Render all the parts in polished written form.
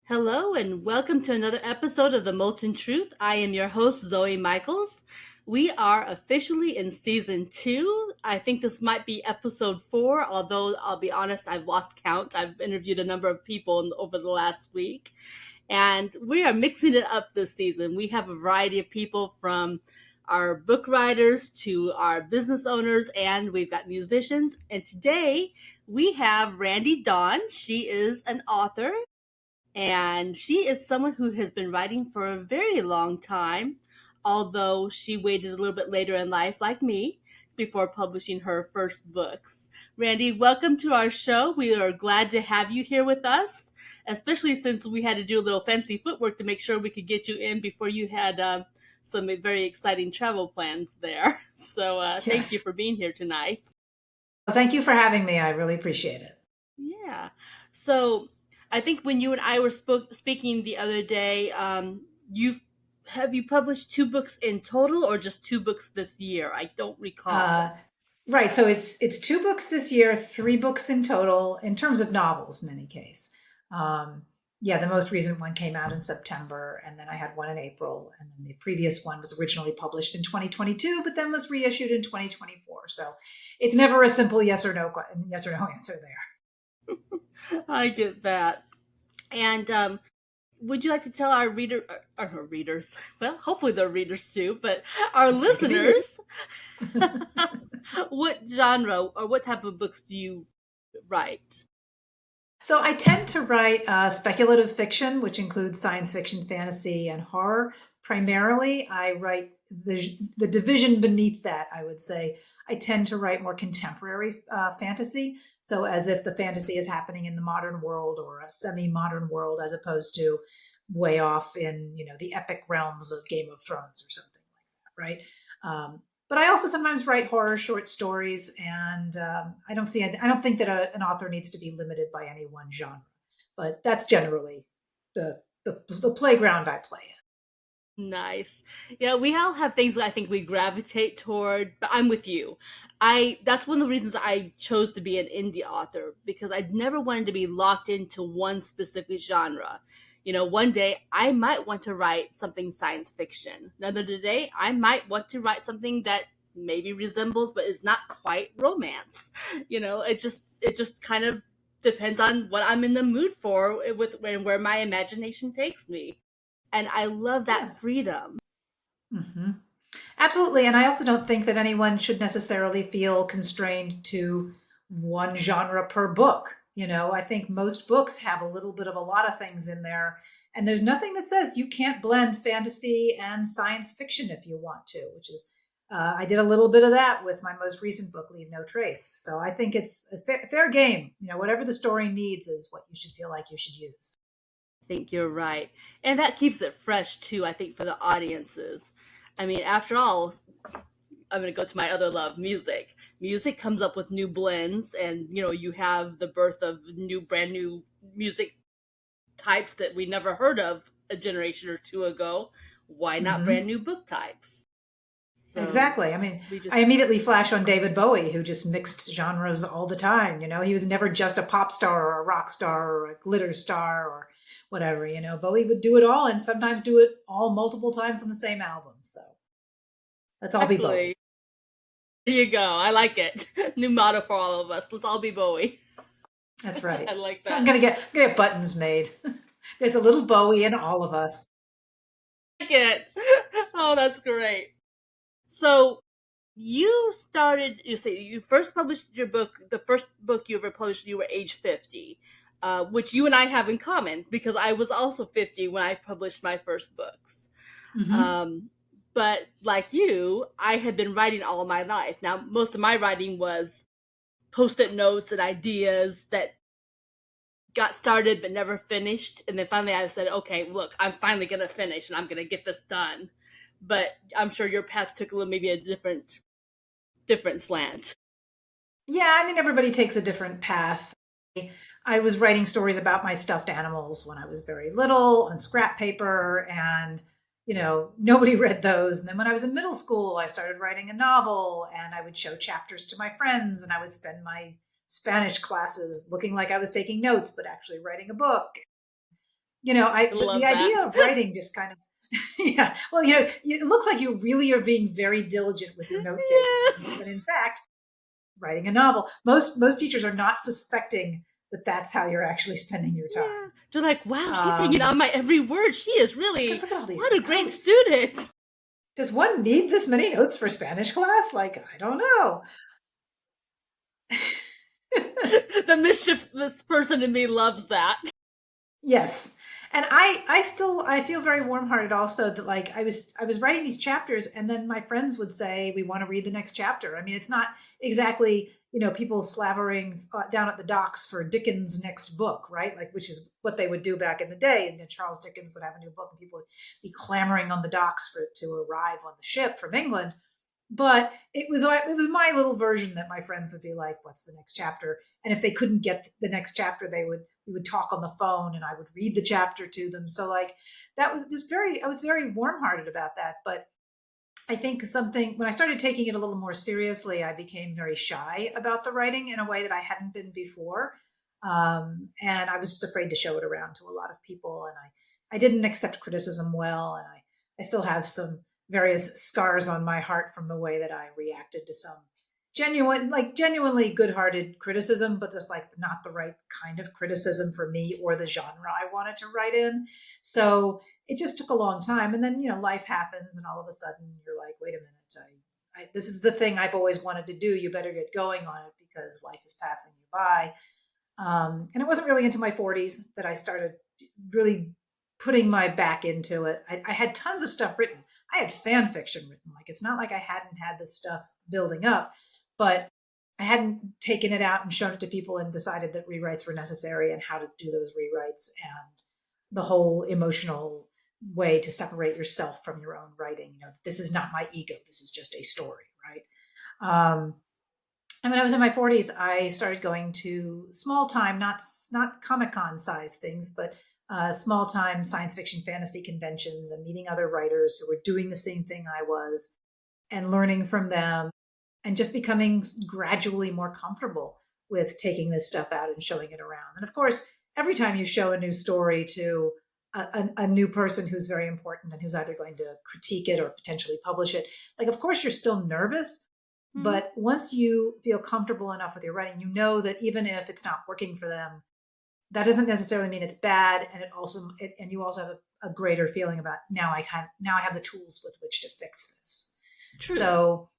Hello and welcome to another episode of the Molten Truth. I am your host, Zoey Michaels. We are officially in season 2. I think this might be episode 4, although I'll be honest, I've lost count. I've interviewed a number of people over the last week. And we are mixing it up this season. We have a variety of people from our book writers to our business owners, and we've got musicians. And today we have Randee Dawn. She is an author. And she is someone who has been writing for a very long time, although she waited a little bit later in life, like me, before publishing her first books. Randee, welcome to our show. We are glad to have you here with us, especially since we had to do a little fancy footwork to make sure we could get you in before you had some very exciting travel plans there. So thank you Yes. for being here tonight. Well, thank you for having me. I really appreciate it. Yeah. So I think when you and I were speaking the other day, you've have you published 2 books in total or just 2 books this year? I don't recall. Uh, right. So it's two books this year, three books in total in terms of novels. In any case, um, yeah, the most recent one came out in September, and then I had one in April, and then the previous one was originally published in 2022, but then was reissued in 2024. So it's never a simple yes or no answer there. I get that. And would you like to tell our our readers, well, hopefully they're readers too, but our They could be readers. listeners, what genre or what type of books do you write? So I tend to write speculative fiction, which includes science fiction, fantasy, and horror. Primarily, I write the division beneath that. I would say I tend to write more contemporary fantasy. So as if the fantasy is happening in the modern world or a semi-modern world, as opposed to way off in the epic realms of Game of Thrones or something like that, right? But I also sometimes write horror short stories, and I don't think that an author needs to be limited by any one genre. But that's generally the playground I play Nice. Yeah, we all have things that I think we gravitate toward, but I'm with you. I That's one of the reasons I chose to be an indie author because I never wanted to be locked into one specific genre. One day I might want to write something science fiction. Another day I might want to write something that maybe resembles but is not quite romance. It just kind of depends on what I'm in the mood for with where my imagination takes me, and I love in. that Yeah. freedom. Hmm. Absolutely. And I also don't think that anyone should necessarily feel constrained to one genre per book. I think most books have a little bit of a lot of things in there. And there's nothing that says you can't blend fantasy and science fiction if you want to, which is, I did a little bit of that with my most recent book, Leave No Trace. So I think it's a fair game. Whatever the story needs is what you should feel like you should use. I think you're right. And that keeps it fresh too, I think, for the audiences. I mean, after all, I'm going to go to my other love, music. Music comes up with new blends, and you have the birth of brand new music types that we never heard of a generation or two ago. Why not brand Hmm. new book types? So Exactly. I mean, we I just immediately flash on David Bowie, who just mixed genres all the time. He was never just a pop star or a rock star or a glitter star or whatever. Bowie would do it all and sometimes do it all multiple times on the same album. So let's all be exactly. Bowie. There you go. I like it. New motto for all of us. Let's all be Bowie. That's I right. like I'm that. gonna get buttons made. There's a little Bowie in all of us. I like it. Oh, that's great. So you say you first published your book, the first book you ever published, you were age 50, which you and I have in common because I was also 50 when I published my first books. Hmm. Um, but like you, I had been writing all my life. Now, most of my writing was post-it notes and ideas that got started but never finished. And then finally I said, okay, look, I'm finally going to finish and I'm going to get this done. But I'm sure your path took a little, maybe a different slant. Yeah, I mean, everybody takes a different path. I was writing stories about my stuffed animals when I was very little on scrap paper, and nobody read those. And then when I was in middle school, I started writing a novel, and I would show chapters to my friends, and I would spend my Spanish classes looking like I was taking notes, but actually writing a book. I The love idea that. of writing just kind of, yeah. Well, it looks like you really are being very diligent with your note taking, Yes. when in fact, writing a novel, most teachers are not suspecting that that's how you're actually spending your Yeah. time. They're like, wow, she's taking Um, on my every word. She is because really look at all these what a great notes. student. Does one need this many notes for Spanish class? Like, I don't know. The mischievous person in me loves that. Yes. And I feel very warm-hearted also that like I was writing these chapters and then my friends would say we want to read the next chapter. I mean, it's not exactly, people slavering down at the docks for Dickens' next book, right? Like which is what they would do back in the day. And Charles Dickens would have a new book and people would be clamoring on the docks for it to arrive on the ship from England. But it was my little version that my friends would be like, "What's the next chapter?" And if they couldn't get the next chapter, we would talk on the phone, and I would read the chapter to them. So like that was just very I was very warm hearted about that. But I think something when I started taking it a little more seriously, I became very shy about the writing in a way that I hadn't been before, and I was just afraid to show it around to a lot of people, and I didn't accept criticism well, and I still have some various scars on my heart from the way that I reacted to some genuinely good-hearted criticism, but just like not the right kind of criticism for me or the genre I wanted to write in. So it just took a long time. And then, life happens and all of a sudden you're like, wait a minute, this is the thing I've always wanted to do. You better get going on it because life is passing you by. And it wasn't really into my 40s that I started really putting my back into it. I had tons of stuff written. I had fan fiction written. Like it's not like I hadn't had this stuff building up, but I hadn't taken it out and shown it to people and decided that rewrites were necessary and how to do those rewrites and the whole emotional way to separate yourself from your own writing. This is not my ego. This is just a story, right? And when I was in my 40s, I started going to small time, not Comic-Con size things, but small time science fiction fantasy conventions and meeting other writers who were doing the same thing I was and learning from them and just becoming gradually more comfortable with taking this stuff out and showing it around. And of course, every time you show a new story to a new person who's very important and who's either going to critique it or potentially publish it, like, of course, you're still nervous. Mm-hmm. But once you feel comfortable enough with your writing, you know that even if it's not working for them, that doesn't necessarily mean it's bad. And and you also have a greater feeling about now I have the tools with which to fix this. True. So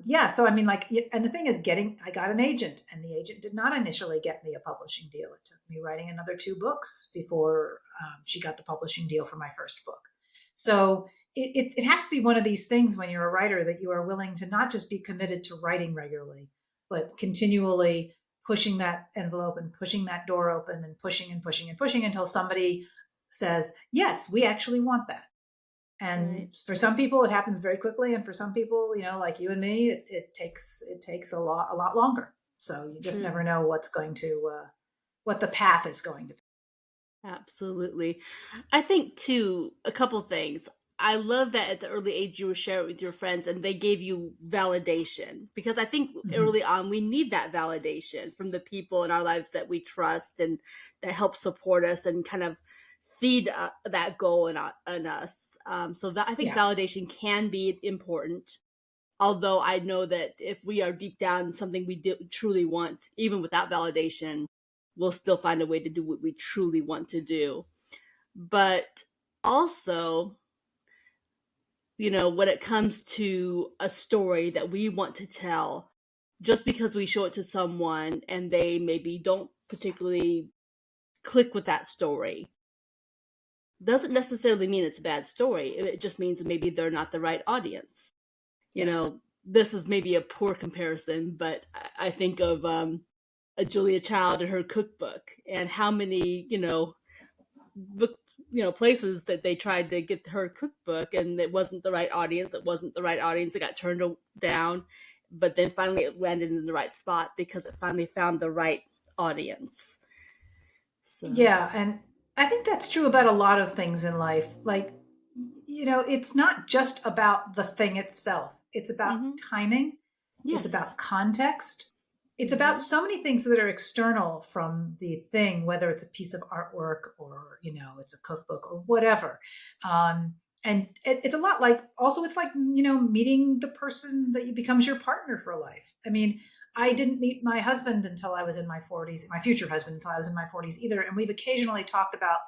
yeah, so I mean, like, and the thing is, I got an agent, and the agent did not initially get me a publishing deal. It took me writing another 2 books before she got the publishing deal for my first book. So it has to be one of these things when you're a writer that you are willing to not just be committed to writing regularly, but continually pushing that envelope and pushing that door open and pushing and pushing and pushing until somebody says, yes, we actually want that. And Right. for some people, it happens very quickly, and for some people, like you and me, it takes a lot longer. So you just True. never know what the path is going to be. Absolutely. I think too, a couple things. I love that at the early age you were sharing with your friends and they gave you validation because I think Mhm. early on we need that validation from the people in our lives that we trust and that help support us and kind of feed that goal in us. So that I think Yeah, validation can be important. Although I know that if we are deep down something we truly want, even without validation, we'll still find a way to do what we truly want to do. But also, when it comes to a story that we want to tell, just because we show it to someone and they maybe don't particularly click with that story doesn't necessarily mean it's a bad story. It just means maybe they're not the right audience. yes, This is maybe a poor comparison, but I think of a Julia Child and her cookbook and how many, book, places that they tried to get her cookbook and it wasn't the right audience. It wasn't the right audience. It got turned down, but then finally it landed in the right spot because it finally found the right audience. So, yeah, and I think that's true about a lot of things in life. Like, it's not just about the thing itself. It's about mm-hmm. timing. It's Yes, about context. it's about Mm-hmm. so many things that are external from the thing, whether it's a piece of artwork or, it's a cookbook or whatever. Um, and it's a lot like, also, it's like, meeting the person that becomes your partner for life. I mean, I didn't meet my husband until I was in my 40s, my future husband until I was in my 40s either. And we've occasionally talked about,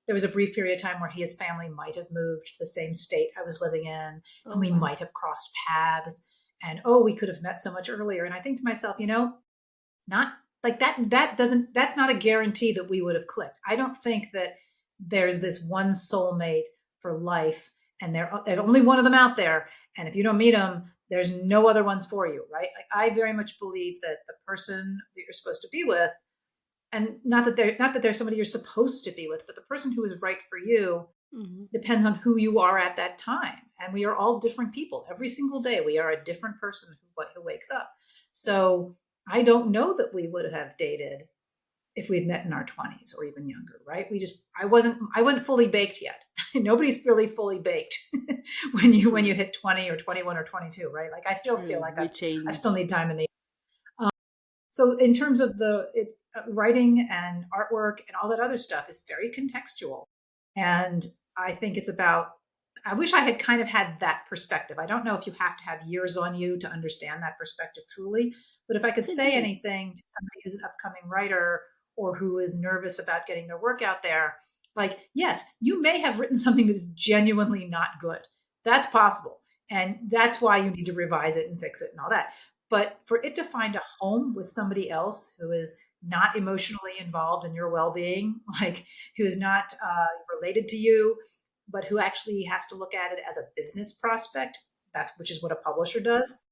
there was a brief period of time where his family might have moved to the same state I was living in, and Oh, we wow. might have crossed paths. And oh, we could have met so much earlier. And I think to myself, not like that's not a guarantee that we would have clicked. I don't think that there's this one soulmate for life, and there's only one of them out there. And if you don't meet them, there's no other ones for you, right? Like, I very much believe that the person that you're supposed to be with, and not that they're somebody you're supposed to be with, but the person who is right for you Mm-hmm. depends on who you are at that time. And we are all different people. Every single day, we are a different person who wakes up. So I don't know that we would have dated if we'd met in our 20s or even younger, right? I wasn't fully baked yet. Nobody's really fully baked when you True. hit 20 or 21 or 22, right? Like, I feel True. like We I still change. need time in the so in terms of writing and artwork and all that other stuff is very contextual. And I think it's about, I wish I had kind of had that perspective. I don't know if you have to have years on you to understand that perspective truly, but if I could It's say indeed. anything to somebody who's an upcoming writer or who is nervous about getting their work out there, like, yes, you may have written something that is genuinely not good. That's possible. And that's why you need to revise it and fix it and all that. But for it to find a home with somebody else who is not emotionally involved in your well-being, like, who is not related to you, but who actually has to look at it as a business prospect, which is what a publisher does.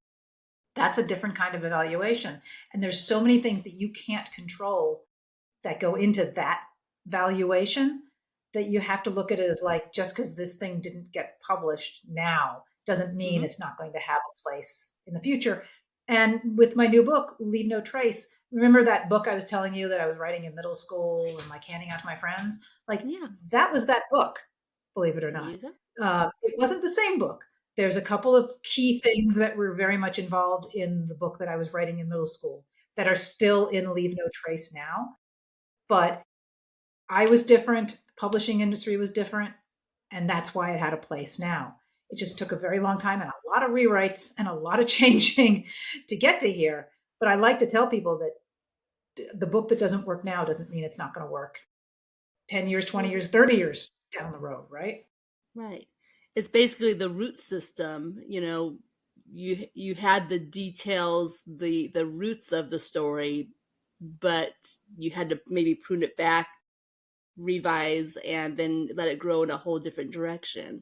That's a different kind of evaluation. And there's so many things that you can't control that go into that valuation, that you have to look at it as, like, just because this thing didn't get published now doesn't mean Mm-hmm. it's not going to have a place in the future. And with my new book, Leave No Trace, remember that book I was telling you that I was writing in middle school and like handing out to my friends? Like, Yeah. that was that book, believe it or There not. you go. It wasn't the same book. There's a couple of key things that were very much involved in the book that I was writing in middle school that are still in Leave No Trace now. But I was different, the publishing industry was different, and that's why it had a place now. It just took a very long time and a lot of rewrites and a lot of changing to get to here. But I like to tell people that the book that doesn't work now doesn't mean it's not going to work 10 years, 20 Well, years, 30 years down the road, right? right. It's basically the root system. You had the details, the roots of the story, but you had to maybe prune it back, revise, and then let it grow in a whole different direction.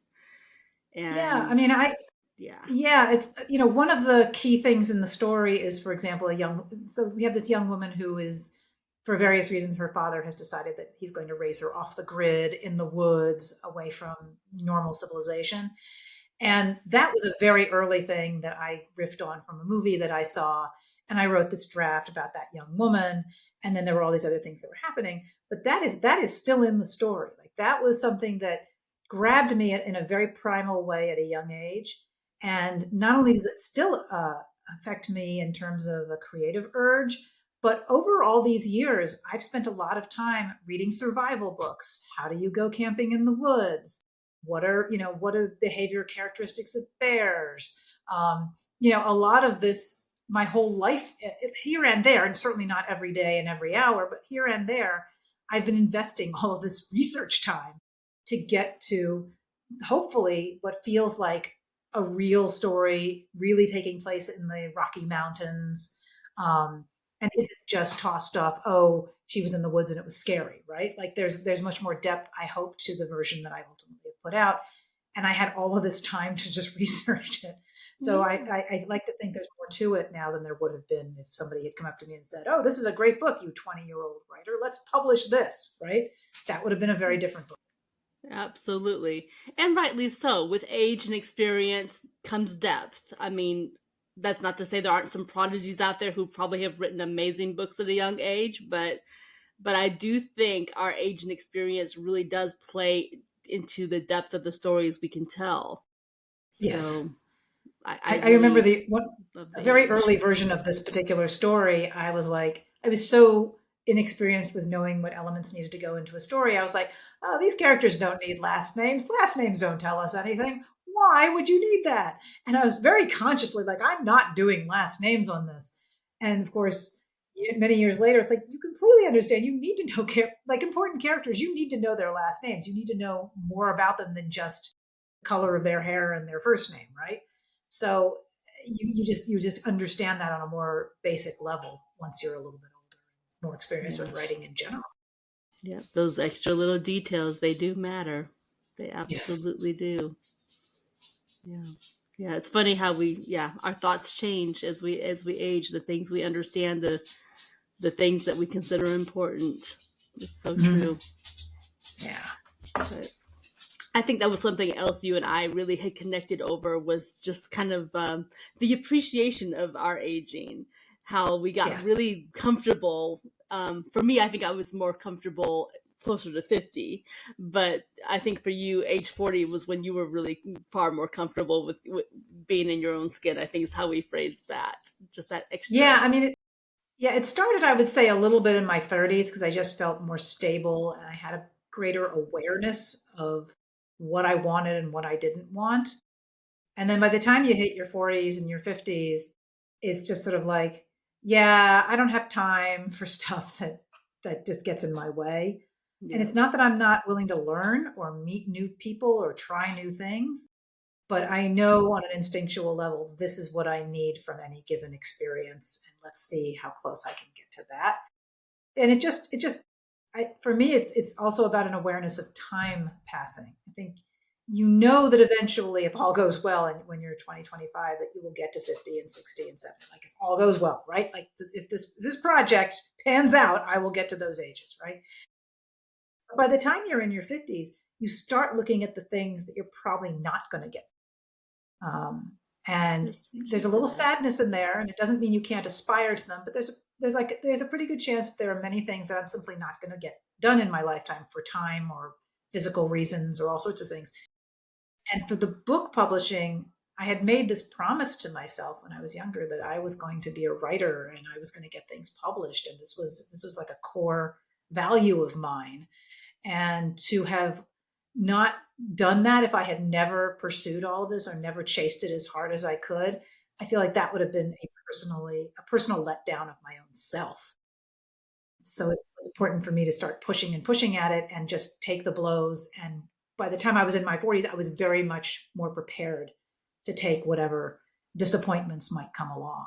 Yeah, I And mean, yeah. yeah, it's, one of the key things in the story is, for example, so we have this young woman who is, for various reasons, her father has decided that he's going to raise her off the grid in the woods away from normal civilization. And that was a very early thing that I riffed on from a movie that I saw. And I wrote this draft about that young woman. And then there were all these other things that were happening. But that is still in the story. Like, that was something that grabbed me in a very primal way at a young age. And not only does it still affect me in terms of a creative urge, but over all these years, I've spent a lot of time reading survival books. How do you go camping in the woods? What are behavior characteristics of bears? A lot of this, my whole life, here and there, and certainly not every day and every hour, but here and there, I've been investing all of this research time to get to, hopefully, what feels like a real story really taking place in the Rocky Mountains. Um, and isn't just tossed off, oh, she was in the woods and it was scary, right? Like, there's much more depth, I hope, to the version that I ultimately put out. And I had all of this time to just research it. So I, Yeah. I, I like to think there's more to it now than there would have been if somebody had come up to me and said, oh, this is a great book, you 20-year-old writer. Let's publish this, right? That would have been a very different book. Absolutely. And rightly so. With age and experience comes depth. I mean, that's not to say there aren't some prodigies out there who probably have written amazing books at a young age, but I do think our age and experience really does play into the depth of the stories we can tell. Yes. So, I remember really love a the very early age. version of this particular story. I was like, I was so inexperienced with knowing what elements needed to go into a story. I was like, oh, these characters don't need last names. Last names don't tell us anything. Why would you need that? And I was very consciously like, I'm not doing last names on this. And of course, many years later, it's like, you completely understand. You need to know, like important characters, you need to know their last names. You need to know more about them than just the color of their hair and their first name, right? So you just understand that on a more basic level once you're a little bit older, more experienced with Yes. writing in general. Yeah, those extra little details, they do matter. They Yes. absolutely do. Yeah. Yeah, it's funny how our thoughts change as we age, the things we understand, the things that we consider important. It's so Mhm. true. Yeah. But I think that was something else you and I really had connected over, was just kind of the appreciation of our aging, how we got Yeah. really comfortable. For me, I think I was more comfortable closer to 50, but I think for you, age 40 was when you were really far more comfortable with being in your own skin. I think is how we phrased that. Just that Yeah. extra. I mean, yeah, it started, I would say, a little bit in my 30s because I just felt more stable and I had a greater awareness of what I wanted and what I didn't want. And then by the time you hit your 40s and your 50s, it's just sort of like, yeah, I don't have time for stuff that just gets in my way. And Yeah. it's not that I'm not willing to learn or meet new people or try new things, but I know on an instinctual level, this is what I need from any given experience. And let's see how close I can get to that. And for me, it's also about an awareness of time passing. I think you know that eventually, if all goes well, and when you're 20, 25, that you will get to 50 and 60 and 70. Like if all goes well, right? Like if this project pans out, I will get to those ages, right? But by the time you're in your 50s, you start looking at the things that you're probably not going to get. Um, and There's some there's a truth to little that. sadness in there, and it doesn't mean you can't aspire to them, but there's a pretty good chance that there are many things that I'm simply not going to get done in my lifetime for time or physical reasons or all sorts of things. And for the book publishing, I had made this promise to myself when I was younger that I was going to be a writer and I was going to get things published, and this was like a core value of mine. And to have not done that, if I had never pursued all of this or never chased it as hard as I could, I feel like that would have been a personal letdown of my own self. So it was important for me to start pushing and pushing at it and just take the blows. And by the time I was in my 40s, I was very much more prepared to take whatever disappointments might come along.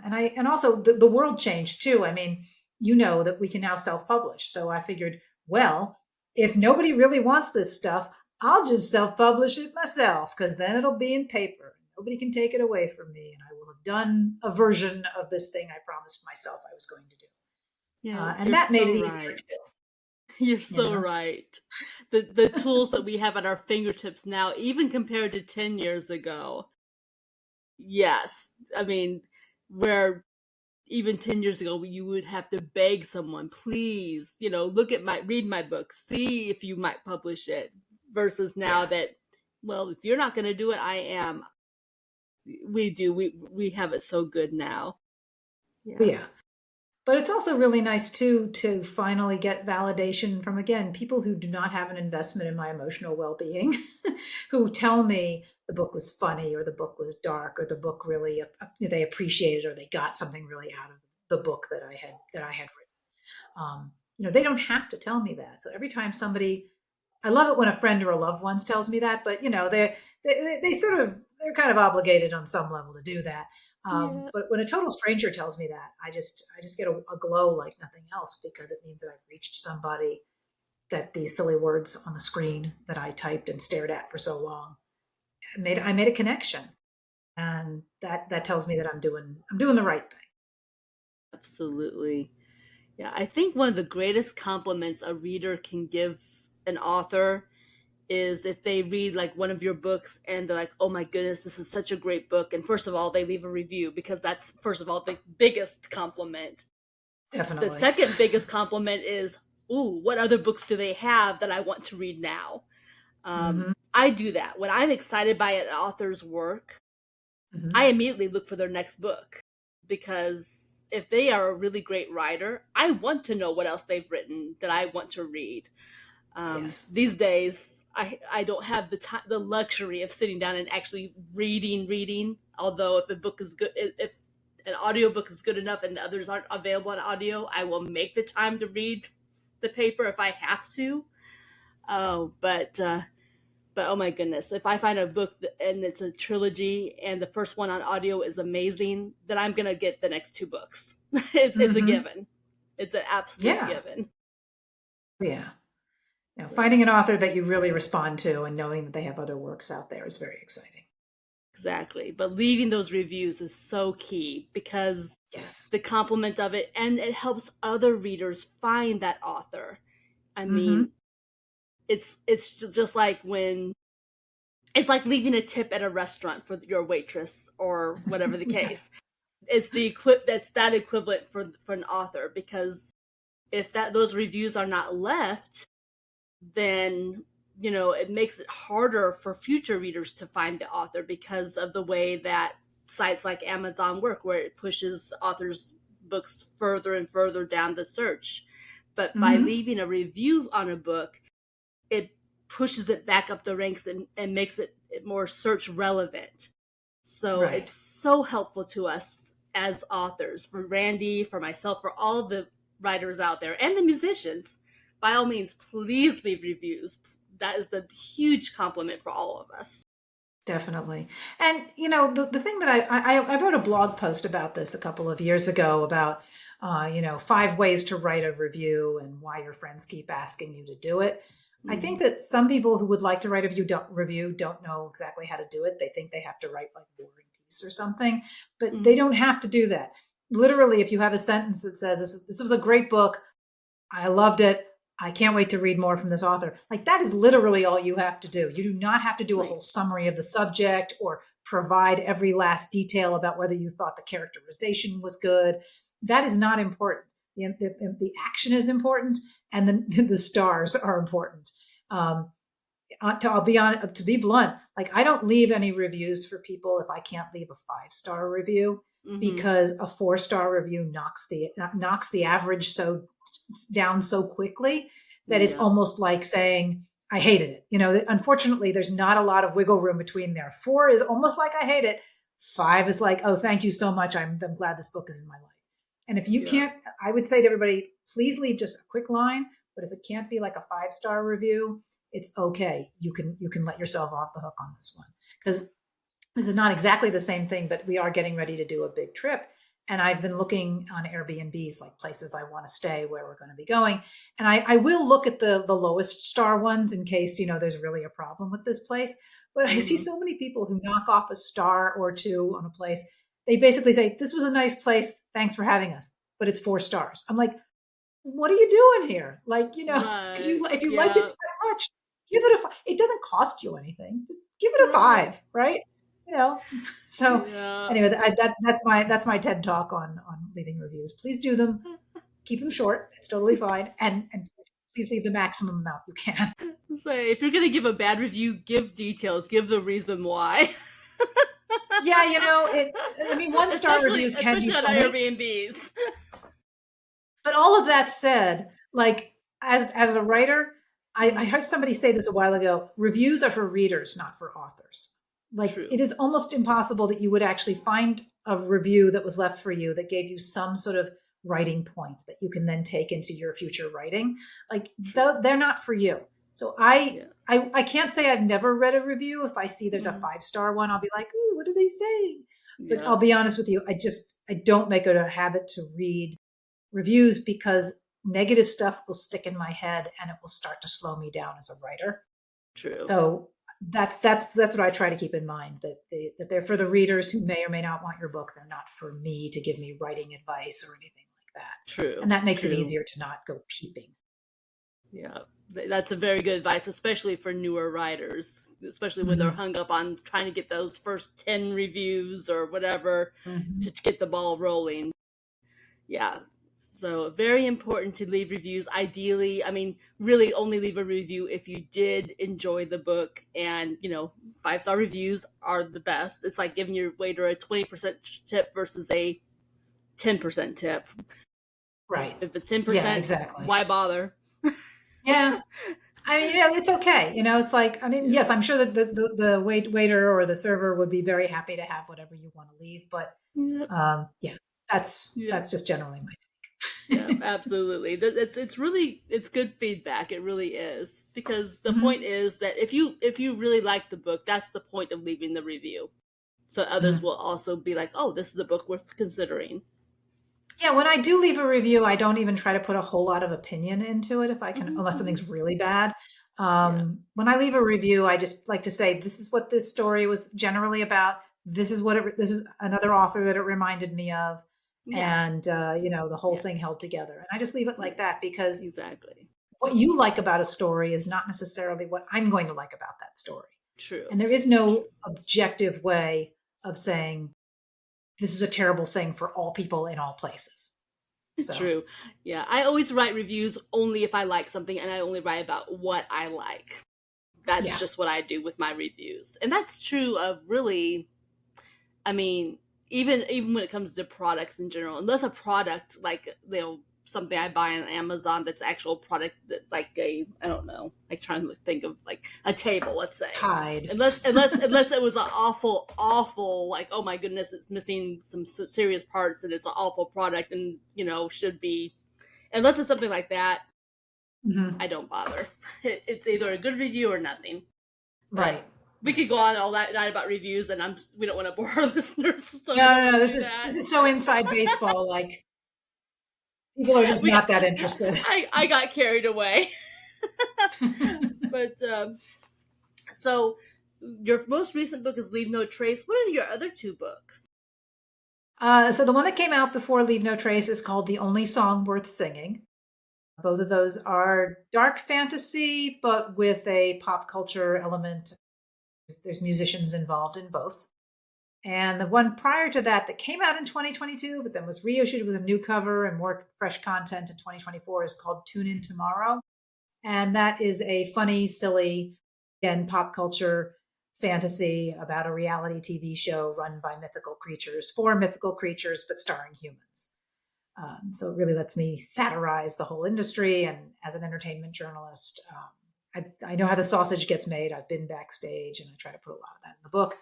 And also the world changed too. I mean, you know that we can now self-publish. So I figured, well, if nobody really wants this stuff, I'll just self-publish it myself because then it'll be in paper. Nobody can take it away from me, and I will have done a version of this thing I promised myself I was going to do. Yeah, And you're that made so it easier right. too. You're You so know? right. The tools that we have at our fingertips now, even compared to 10 years ago. Yes. I mean, where even 10 years ago you would have to beg someone, please, read my book, see if you might publish it, versus now Yeah, that, well, if you're not going to do it, I am. We have it so good now. Yeah. yeah. But it's also really nice too to finally get validation from, again, people who do not have an investment in my emotional well-being, who tell me the book was funny or the book was dark or the book really they appreciated or they got something really out of the book that I had written. They don't have to tell me that. So every time somebody, I love it when a friend or a loved one tells me that, but they sort of, they're kind of obligated on some level to do that. Yeah. But when a total stranger tells me that, I just get a glow like nothing else because it means that I've reached somebody that these silly words on the screen that I typed and stared at for so long I made a connection, and that tells me that I'm doing the right thing. Absolutely. Yeah, I think one of the greatest compliments a reader can give an author is if they read like one of your books and they're like, "Oh my goodness, this is such a great book." And first of all, they leave a review, because that's, first of all, the biggest compliment. The Definitely. second biggest compliment is, "Ooh, what other books do they have that I want to read now?" Hmm. I do that when I'm excited by an author's work. Mhm. I immediately look for their next book, because if they are a really great writer, I want to know what else they've written that I want to read. Yes. These days, I don't have the time, the luxury of sitting down and actually reading. Although if a book is good, if an audiobook is good enough and the others aren't available on audio, I will make the time to read the paper if I have to. Oh, but oh my goodness, if I find a book and it's a trilogy and the first one on audio is amazing, then I'm gonna get the next two books. It's a Hmm. given. It's an absolute Yeah. given. Yeah. So Finding an author that you really respond to and knowing that they have other works out there is very exciting. exactly. But leaving those reviews is so key, because Yes. the compliment of it, and it helps other readers find that author. I Hmm. mean, it's just like when it's like leaving a tip at a restaurant for your waitress or whatever the Yeah. case. It's that's that equivalent for an author, because if that those reviews are not left, then it makes it harder for future readers to find the author, because of the way that sites like Amazon work, where it pushes authors' books further and further down the search. But by Hmm. leaving a review on a book, it pushes it back up the ranks, and makes it more search relevant. So it's Right. so helpful to us as authors, for Randee, for myself, for all the writers out there, and the musicians. By all means, please leave reviews. That is the huge compliment for all of us. Definitely. And the thing that I wrote a blog post about this a couple of years ago about 5 ways to write a review and why your friends keep asking you to do it. I think Mm-hmm. that some people who would like to write a review don't know exactly how to do it. They think they have to write like War and Peace or something, but they Mm-hmm. don't have to do that. Literally, if you have a sentence that says this was a great book, I loved it. I can't wait to read more from this author. Like that is literally all you have to do. You do not have to do a Right. whole summary of the subject or provide every last detail about whether you thought the characterization was good. That is not important. The action is important, and the stars are important. Um, I'll be on to be blunt. Like I don't leave any reviews for people if I can't leave a 5-star review, Mm-hmm. because a 4-star review knocks the average so down so quickly that it's Yeah. almost like saying I hated it. Unfortunately, there's not a lot of wiggle room between there. 4 is almost like I hate it. 5 is like, oh, thank you so much. I'm glad this book is in my life. And if you Yeah. can't, I would say to everybody, please leave just a quick line. But if it can't be like a 5-star review, it's okay. You can let yourself off the hook on this one, because this is not exactly the same thing, but we are getting ready to do a big trip. And I've been looking on Airbnbs, like places I want to stay, where we're going to be going. And I will look at the lowest star ones in case, there's really a problem with this place. But I see Mm-hmm. so many people who knock off a star or two on a place. They basically say, this was a nice place. Thanks for having us. But it's 4 stars. I'm like, what are you doing here? Like, if Right. you liked it Yeah. that much, give it a five. It doesn't cost you anything. Just give it a Right. 5, right? You know. So Yeah. anyway, that's my TED talk on leaving reviews. Please do them. Keep them short. It's totally fine. And please leave the maximum amount you can. Say, if you're gonna give a bad review, give details, give the reason why. Yeah, it. I mean, 1-star especially reviews can be especially on funny. Airbnbs. But all of that said, like as a writer, I Mm, heard somebody say this a while ago. Reviews are for readers, not for authors. Like true. it is almost impossible that you would actually find a review that was left for you that gave you some sort of writing point that you can then take into your future writing. Like True. they're not for you. So I, Yeah. I I can't say I've never read a review. If I see there's a Mm, 5-star one, I'll be like, ooh, what are they saying? But yeah. I'll be honest with you, I don't make it a habit to read reviews, because negative stuff will stick in my head and it will start to slow me down as a writer. True. So that's what I try to keep in mind, that they're for the readers who may or may not want your book. They're not for me to give me writing advice or anything like that. And True. that makes it True. easier to not go peeping. Yeah. That's a very good advice, especially for newer writers, especially when they're Mm-hmm. hung up on trying to get those first 10 reviews or whatever Mm-hmm. to get the ball rolling. Yeah. So very important to leave reviews. Ideally, I mean, really only leave a review if you did enjoy the book. And, 5-star reviews are the best. It's like giving your waiter a 20% tip versus a 10% tip. Right. If it's Yeah, 10%, exactly. why bother? Yeah. I mean, it's okay. It's like, I mean, Yeah. yes, I'm sure that the waiter or the server would be very happy to have whatever you want to leave. But Yep. yeah, that's Yep. that's just generally my Yeah, take. absolutely. It's really it's good feedback. It really is, because the point Mhm. is that if you really like the book, that's the point of leaving the review. So others Mhm. will also be like, "Oh, this is a book worth considering." Yeah, when I do leave a review, I don't even try to put a whole lot of opinion into it if I can, Hmm. unless Hmm. something's really bad. Yeah, When I leave a review, I just like to say, this is what this story was generally about. This is another author that it reminded me of. yeah, And, the whole yeah, thing held together. And I just leave it like yeah. that because Exactly. what you like about a story is not necessarily what I'm going to like about that story. True. And there is no True. objective way of saying this is a terrible thing for all people in all places. So, True. Yeah, I always write reviews only if I like something, and I only write about what I like. That's yeah. just what I do with my reviews, and that's true of really. I mean, even when it comes to products in general, unless a product like something I buy on Amazon that's actual product, that like a I don't know, like trying to think of like a table, let's say. Tide. Unless it was an awful, like, oh my goodness, it's missing some serious parts and it's an awful product, and should be, unless it's something like that, Mhm. I don't bother. It's either a good review or nothing. But Right. we Right. could go on all that night about reviews, and we don't want to bore our listeners, so we No, don't no, want no. to This do is that. this is so inside baseball. Like people are just we got, not that interested. I got carried away. But so your most recent book is Leave No Trace. What are your other two books? So the one that came out before Leave No Trace is called The Only Song Worth Singing. Both of those are dark fantasy, but with a pop culture element. There's musicians involved in both. And the one prior to that came out in 2022, but then was reissued with a new cover and more fresh content in 2024 is called Tune In Tomorrow. And that is a funny, silly, again, pop culture fantasy about a reality TV show run by mythical creatures for mythical creatures, but starring humans. So it really lets me satirize the whole industry. And as an entertainment journalist, I know how the sausage gets made. I've been backstage and I try to put a lot of that in the book.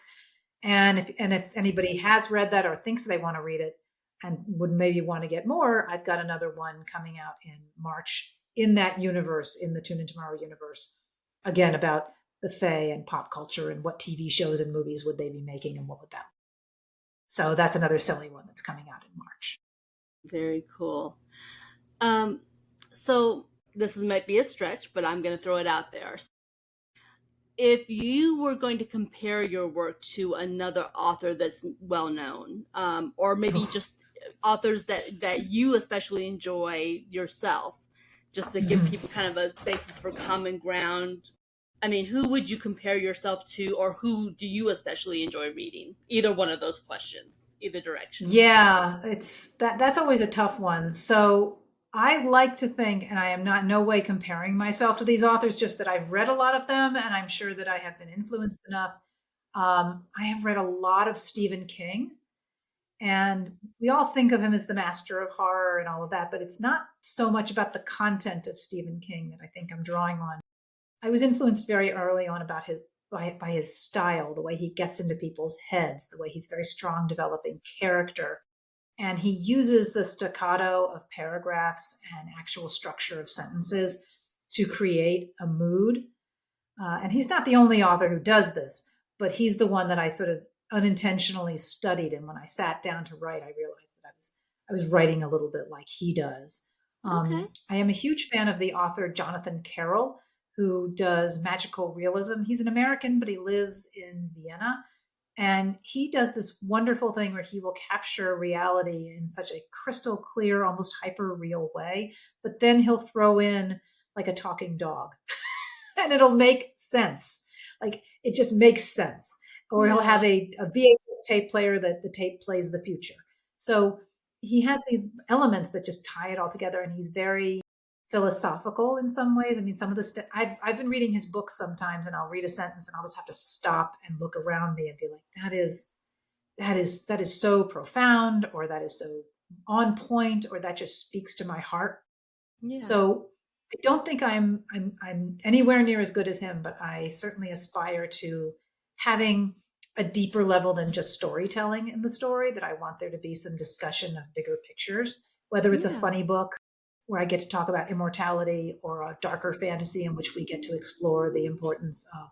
And if anybody has read that or thinks they want to read it and would maybe want to get more, I've got another one coming out in March in that universe, in the Tune In Tomorrow universe, again about the Fae and pop culture and what TV shows and movies would they be making and what would that. So that's another silly one that's coming out in March. Very cool. Um, so might be a stretch, but I'm going to throw it out there. If you were going to compare your work to another author that's well known, or maybe Oh. just authors that you especially enjoy yourself, just to give Mhm. people kind of a basis for common ground, I mean, who would you compare yourself to, or who do you especially enjoy reading? Either one of those questions, either direction. Yeah, that's always a tough one. So I like to think, and I am not in no way comparing myself to these authors, just that I've read a lot of them, and I'm sure that I have been influenced enough. I have read a lot of Stephen King, and we all think of him as the master of horror and all of that, but it's not so much about the content of Stephen King that I think I'm drawing on. I was influenced very early on about by his style, the way he gets into people's heads, the way he's very strong developing character, and he uses the staccato of paragraphs and actual structure of sentences to create a mood. And he's not the only author who does this, but he's the one that I sort of unintentionally studied. And when I sat down to write, I realized that I was writing a little bit like he does. Okay. I am a huge fan of the author Jonathan Carroll, who does magical realism. He's an American, but he lives in Vienna. And he does this wonderful thing where he will capture reality in such a crystal clear, almost hyper real way. But then he'll throw in like a talking dog and it'll make sense. Like it just makes sense. Or he'll have Yeah. a VHS tape player that the tape plays the future. So he has these elements that just tie it all together, and he's very philosophical in some ways. I mean, some of the I've been reading his books sometimes, and I'll read a sentence and I'll just have to stop and look around me and be like, that is so profound, or that is so on point, or that just speaks to my heart. Yeah. So I don't think I'm anywhere near as good as him, but I certainly aspire to having a deeper level than just storytelling in the story, that I want there to be some discussion of bigger pictures, whether it's a Yeah. funny book where I get to talk about immortality, or a darker fantasy in which we get to explore the importance of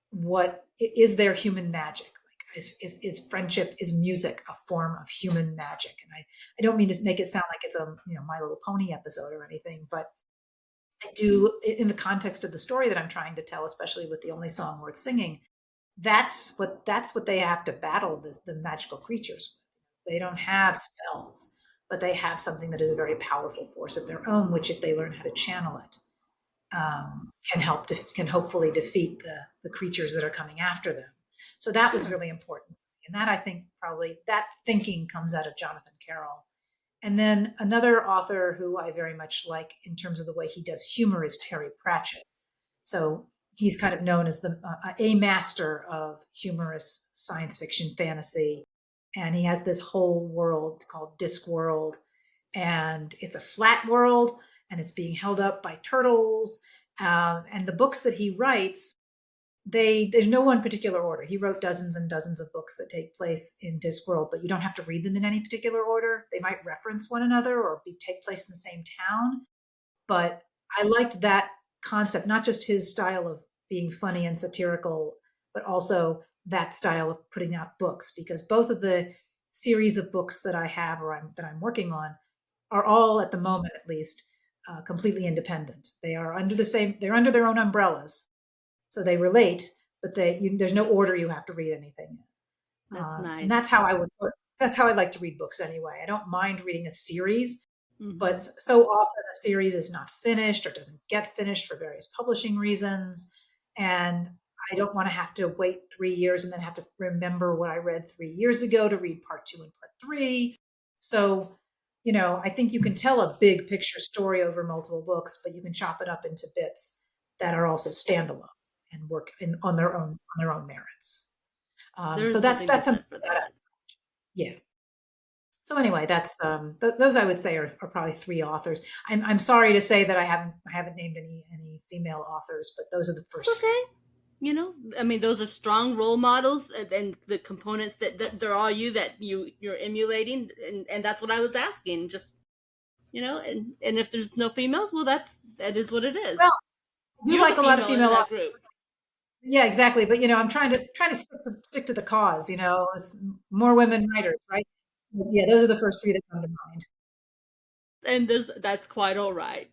what is there human magic. Like, is friendship, is music a form of human magic? And I don't mean to make it sound like it's a My Little Pony episode or anything, but I do, in the context of the story that I'm trying to tell, especially with The Only Song Worth Singing, that's what they have to battle the magical creatures with. They don't have spells, but they have something that is a very powerful force of their own, which if they learn how to channel it, can hopefully defeat the creatures that are coming after them. So that was really important, and that, I think, probably that thinking comes out of Jonathan Carroll. And then another author who I very much like in terms of the way he does humor is Terry Pratchett. So he's kind of known as a master of humorous science fiction fantasy, and he has this whole world called Discworld, and it's a flat world, and it's being held up by turtles. And the books that he writes, there's no one particular order. He wrote dozens and dozens of books that take place in Discworld, but you don't have to read them in any particular order. They might reference one another or take place in the same town. But I liked that concept, not just his style of being funny and satirical, but also that style of putting out books, because both of the series of books that I have, or that I'm working on, are all, at the moment at least, completely independent. They're under their own umbrellas, so they relate, but there's no order you have to read anything in. That's And nice. that's how I like to read books anyway. I don't mind reading a series, but Mm-hmm. so often a series is not finished or doesn't get finished for various publishing reasons. And I don't want to have to wait 3 years and then have to remember what I read 3 years ago to read part 2 and part 3. So, I think you can tell a big picture story over multiple books, but you can chop it up into bits that are also standalone and work on their own merits. So There's that's something to be something said for that, that. yeah. So anyway, that's those I would say are probably three authors. I'm sorry to say that I haven't named any female authors, but those are the That's first three. okay. I mean, those are strong role models, and the components that they're all that you're emulating, and that's what I was asking. Just and if there's no females, well, that is what it Well, is. I do You're the like a lot of female in female that authors. group. Yeah, exactly. But I'm trying to stick to the cause. It's more women writers, right? Yeah, those are the first three that come to mind. And that's quite all right.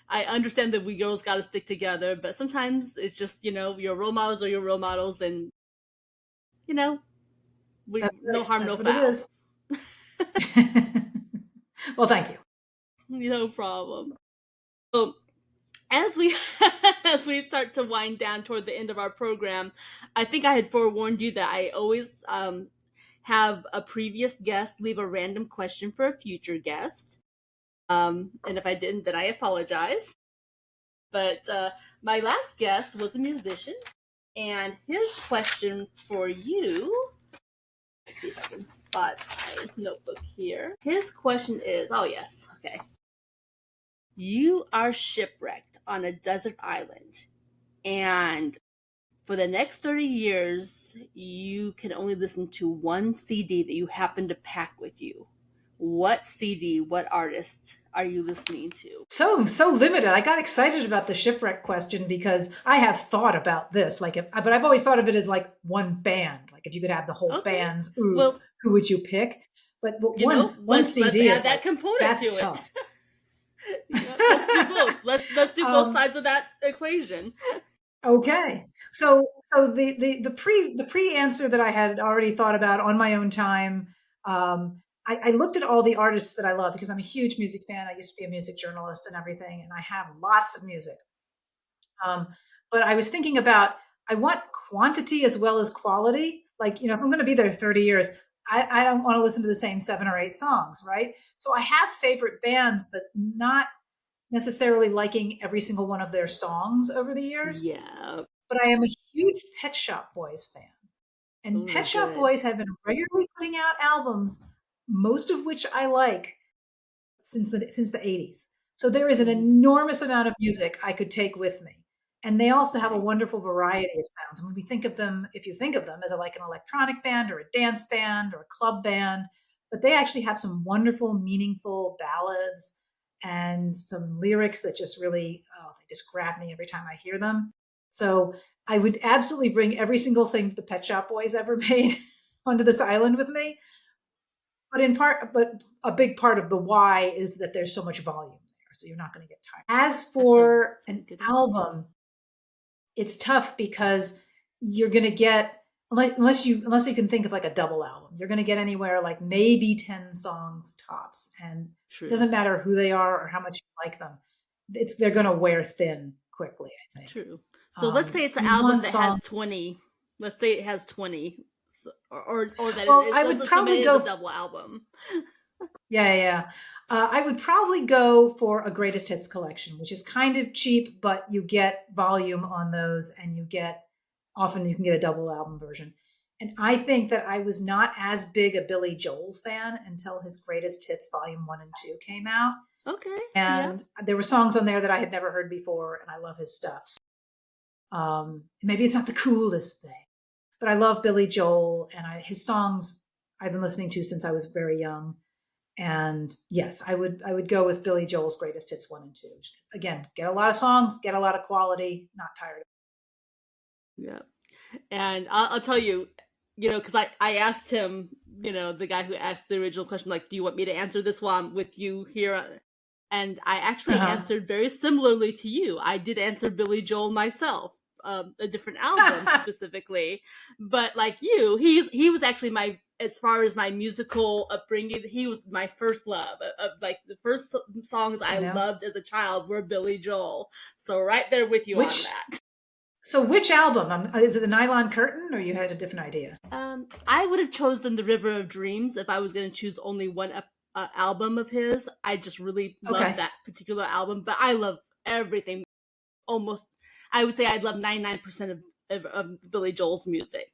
I understand that we girls got to stick together, but sometimes it's just your role models are your role models, and you know we That's no right. harm, That's no what it foul. is. Well, thank you. No problem. So as we as we start to wind down toward the end of our program, I think I had forewarned you that I always have a previous guest leave a random question for a future guest. And if I didn't, then I apologize. But my last guest was a musician, and his question for you. Let's see if I can spot my notebook here. His question is, oh yes, okay. You are shipwrecked on a desert island, and for the next 30 years, you can only listen to one CD that you happen to pack with you. What CD, what artist are you listening to? So limited. I got excited about the shipwreck question because I have thought about this. But I've always thought of it as like one band. Like if you could have the whole Okay. band's Well, who would you pick? But one let's CD add is that like component to that's it. tough. Let's do both. Let's do both um, sides of that equation. okay. So the pre answer that I had already thought about on my own time. I looked at all the artists that I love because I'm a huge music fan. I used to be a music journalist and everything, and I have lots of music. Um, but I was thinking about, I want quantity as well as quality. Like, if I'm going to be there 30 years, I don't want to listen to the same 7 or 8 songs, right? So I have favorite bands, but not necessarily liking every single one of their songs over the years. Yeah. But I am a huge Pet Shop Boys fan. And Oh, they're Pet Shop good. Boys have been regularly putting out albums, most of which I like since the 80s. So there is an Mhm. enormous amount of music I could take with me. And they also have a Right. wonderful variety of sounds. And when we think of them, if you think of them as like an electronic band or a dance band or a club band, but they actually have some wonderful, meaningful ballads and some lyrics that just really, oh, they just grab me every time I hear them. So I would absolutely bring every single thing the Pet Shop Boys ever made onto this island with me. But a big part of the why is that there's so much volume there, so you're not going to get tired. As That's a for an good answer. album, it's tough because you're going to get, unless you can think of like a double album, you're going to get anywhere like maybe 10 songs tops, and it True. doesn't matter who they are or how much you like them. They're going to wear thin quickly, I think. True. So let's say it's So an you album want that has songs. 20. Let's say it has 20. So, or that Well, I let's would assume it probably is a go. double album. Yeah, yeah, yeah. I would probably go for a greatest hits collection, which is kind of cheap, but you get volume on those, and often you can get a double album version. And I think that I was not as big a Billy Joel fan until his greatest hits volume 1 and 2 came out. Okay. Yeah. And there were songs on there that I had never heard before, and I love his stuff. Maybe it's not the coolest thing, but I love Billy Joel, and his songs I've been listening to since I was very young. And yes, I would go with Billy Joel's greatest hits 1 and 2. Again, get a lot of songs, get a lot of quality, not tired. Yeah. And I'll tell you, because I asked him, the guy who asked the original question, like, do you want me to answer this while I'm with you here? And I actually Uh-huh. answered very similarly to you. I did answer Billy Joel myself, a different album specifically, but like you, he was actually as far as my musical upbringing, he was my first love. Like the first songs I you know loved as a child were Billy Joel. So right there with you on which that. so which album? Is it the Nylon Curtain, or you had a different idea? I would have chosen The River of Dreams if I was going to choose only one album of his. I just really love Okay. that particular album, but I love everything. Almost, I would say I love 99% of Billy Joel's music.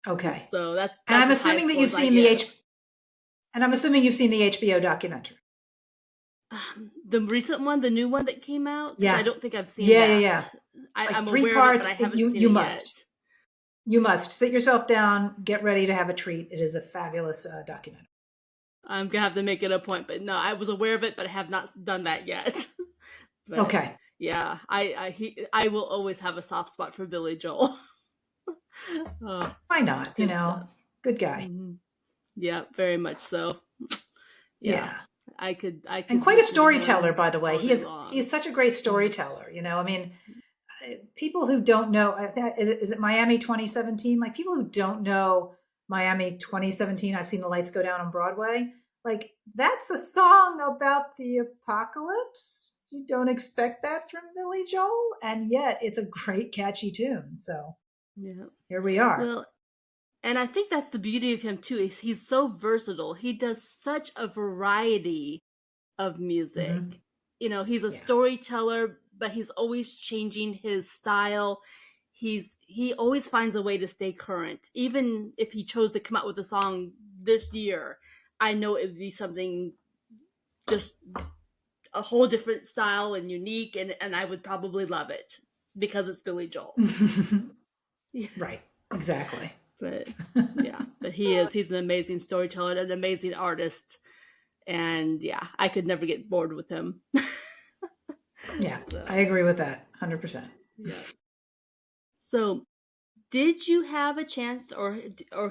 Okay. So that's And I'm as high a assuming that score you've as I seen the give. H and I'm assuming you've seen the HBO documentary. The recent one, the new one that came out, because I Yeah. don't think I've seen Yeah, yeah, that. yeah. Like I'm three aware of it, but I parts. haven't You seen you it yet. must. You must sit yourself down, get ready to have a treat. It is a fabulous documentary. I'm gonna have to make it a point, but no, I was aware of it, but I have not done that yet. But Okay. yeah, I will always have a soft spot for Billy Joel. Oh, Why not? good stuff. Good guy. Hmm. Yeah, very much so. Yeah, Yeah. I And could quite a listen to storyteller, him by the way. all He day is long. he's such a great storyteller. I mean, people who don't know, is it Miami 2017? Like people who don't know Miami 2017, I've seen the lights go down on Broadway. Like that's a song about the apocalypse. You don't expect that from Billy Joel, and yet it's a great catchy tune. So Yeah. here we are. Well, and I think that's the beauty of him too. Is he's so versatile. He does such a variety of Mm-hmm. music. He's a Yeah. storyteller, but he's always changing his style. He always finds a way to stay current. Even if he chose to come out with a song this year, I know it would be something just a whole different style and unique, and I would probably love it because it's Billy Joel. Right. Exactly. But yeah, but he's an amazing storyteller and an amazing artist, and yeah, I could never get bored with him. Yeah, I So agree with that 100%. yeah. So did you have a chance, or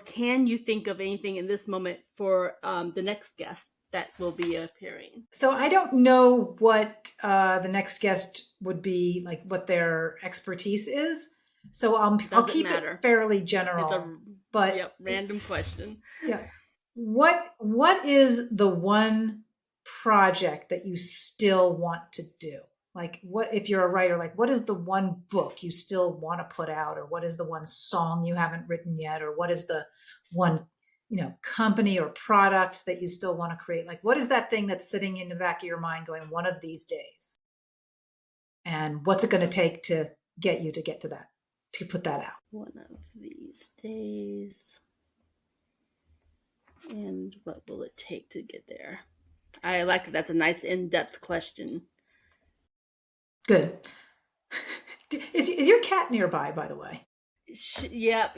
can you think of anything in this moment for the next guest that will be appearing? So I don't know what the next guest would be, like what their expertise is. So I'll Doesn't keep it matter. fairly It's general. a But random question. yeah, what is the one project that you still want to do? Like what if you're a writer, like what is the one book you still want to put out, or what is the one song you haven't written yet, or what is the one company or product that you still want to create? Like, what is that thing that's sitting in the back of your mind going, one of these days? And what's it going to take to get you to get to that, to put that out? One of these days. And what will it take to get there? I like it. That's a nice in-depth question. Good. Is your cat nearby, by the way? Yeah,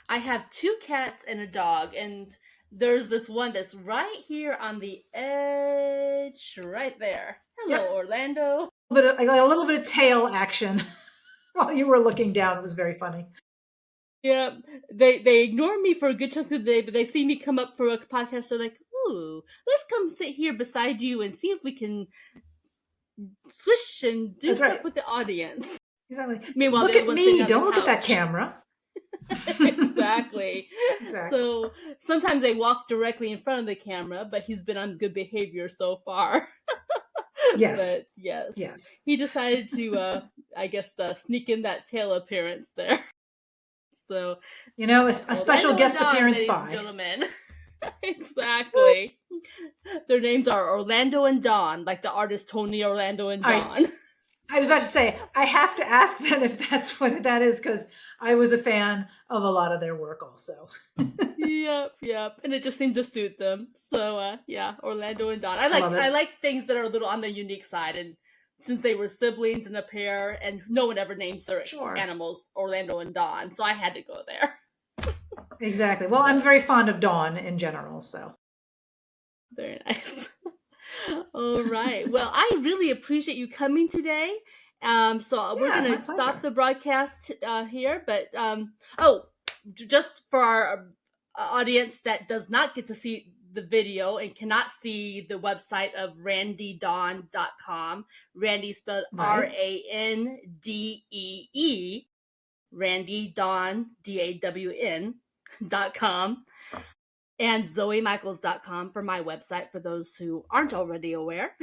I have 2 cats and a dog, and there's this one that's right here on the edge, right there. Hello, yep. Orlando. A little bit of tail action while you were looking down. It was very funny. Yeah, they ignore me for a good chunk of the day, but they see me come up for a podcast. They're like, "Ooh, let's come sit here beside you and see if we can swish and do stuff with the audience." Exactly. Meanwhile, look at me. Don't look at that camera. Exactly. So sometimes they walk directly in front of the camera, but he's been on good behavior so far. Yes. But yes. He decided to, I guess, sneak in that tail appearance there. So, a special guest appearance by. Gentlemen. Exactly. Their names are Orlando and Dawn, like the artist Tony Orlando and Dawn. I was about to say, I have to ask then if that's what that is, because I was a fan of a lot of their work also. Yep. And it just seemed to suit them. So, Orlando and Dawn. I like things that are a little on the unique side. And since they were siblings and a pair, and no one ever names their animals Orlando and Dawn, so I had to go there. Exactly. Well, I'm very fond of Dawn in general, so. Very nice. All right. Well, I really appreciate you coming today. So we're going to stop the broadcast here. But, just for our audience that does not get to see the video and cannot see the website of randeedawn.com, Randee spelled RANDEE, Randee Dawn, DAWN.com. And ZoeyMichaels.com for my website, for those who aren't already aware.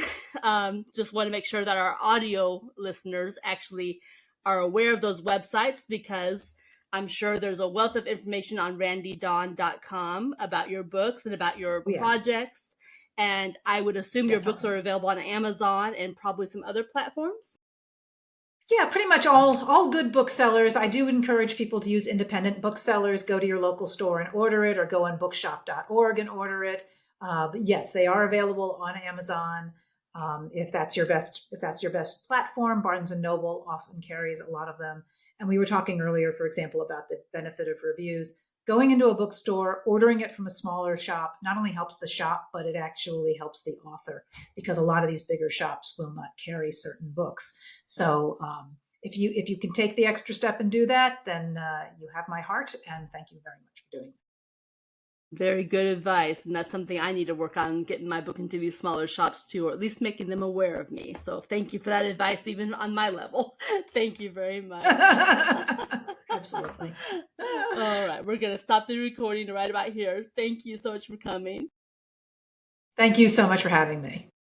Just want to make sure that our audio listeners actually are aware of those websites, because I'm sure there's a wealth of information on randeedawn.com about your books and about your projects. And I would assume your books are available on Amazon and probably some other platforms. Yeah, pretty much all good booksellers. I do encourage people to use independent booksellers. Go to your local store and order it, or go on bookshop.org and order it. But yes, they are available on Amazon. If that's your best platform, Barnes and Noble often carries a lot of them. And we were talking earlier, for example, about the benefit of reviews. Going into a bookstore, ordering it from a smaller shop not only helps the shop, but it actually helps the author, because a lot of these bigger shops will not carry certain books. So if you can take the extra step and do that, then you have my heart, and thank you very much for doing it. Very good advice, and that's something I need to work on, getting my book into these smaller shops too, or at least making them aware of me. So thank you for that advice, even on my level. Thank you very much. Absolutely. All right, we're going to stop the recording right about here. Thank you so much for coming. Thank you so much for having me.